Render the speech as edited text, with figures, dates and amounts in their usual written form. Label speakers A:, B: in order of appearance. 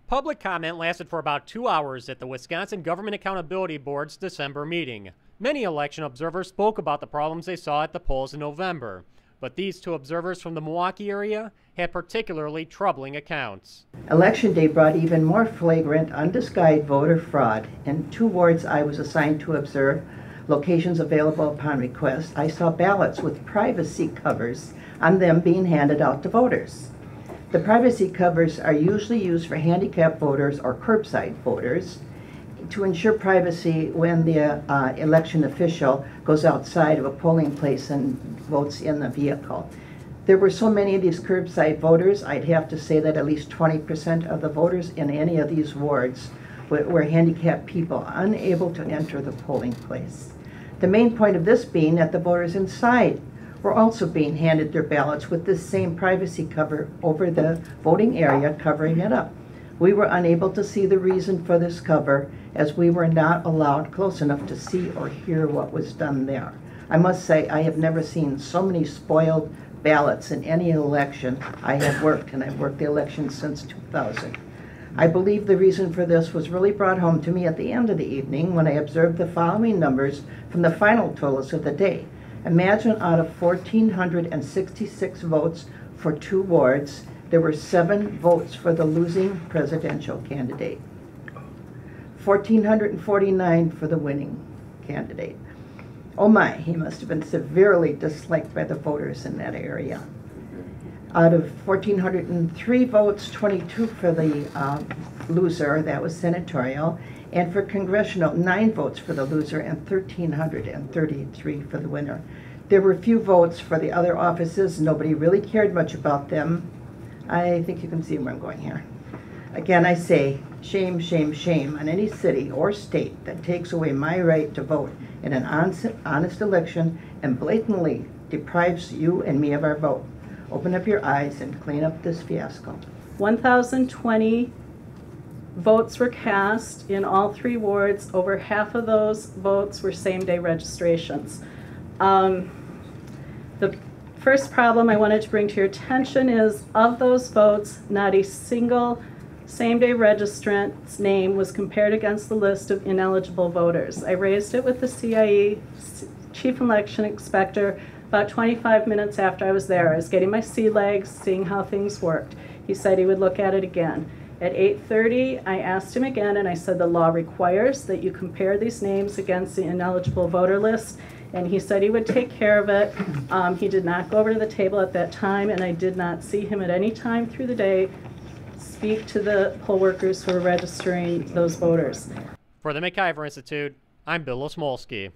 A: Public comment lasted for about 2 hours at the Wisconsin Government Accountability Board's December meeting. Many election observers spoke about the problems they saw at the polls in November, but these two observers from the Milwaukee area had particularly troubling accounts.
B: Election day brought even more flagrant, undisguised voter fraud. In 2 wards I was assigned to observe, locations available upon request, I saw ballots with privacy covers on them being handed out to voters. The privacy covers are usually used for handicapped voters or curbside voters to ensure privacy when the election official goes outside of a polling place and votes in the vehicle. There were so many of these curbside voters, I'd have to say that at least 20% of the voters in any of these wards were handicapped people unable to enter the polling place. The main point of this being that the voters inside were also being handed their ballots with this same privacy cover over the voting area covering it up. We were unable to see the reason for this cover as we were not allowed close enough to see or hear what was done there. I must say I have never seen so many spoiled ballots in any election I have worked, and I've worked the election since 2000. I believe the reason for this was really brought home to me at the end of the evening when I observed the following numbers from the final totals of the day. Imagine out of 1,466 votes for 2 wards, there were 7 votes for the losing presidential candidate, 1,449 for the winning candidate. Oh my, he must have been severely disliked by the voters in that area. Out of 1,403 votes, 22 for the loser, that was senatorial, and for congressional, 9 votes for the loser and 1,333 for the winner. There were few votes for the other offices. Nobody really cared much about them. I think you can see where I'm going here. Again, I say, shame, shame, shame on any city or state that takes away my right to vote in an honest election and blatantly deprives you and me of our vote. Open up your eyes and clean up this fiasco.
C: 1,020 votes were cast in all 3 wards. Over half of those votes were same-day registrations. The first problem I wanted to bring to your attention is, of those votes, not a single same-day registrant's name was compared against the list of ineligible voters. I raised it with the CIE, Chief Election Inspector, about 25 minutes after I was there. I was getting my sea legs, seeing how things worked. He said he would look at it again. At 8:30, I asked him again, and I said the law requires that you compare these names against the ineligible voter list, and he said he would take care of it. He did not go over to the table at that time, and I did not see him at any time through the day speak to the poll workers who were registering those voters.
A: For the McIver Institute, I'm Bill Osmolsky.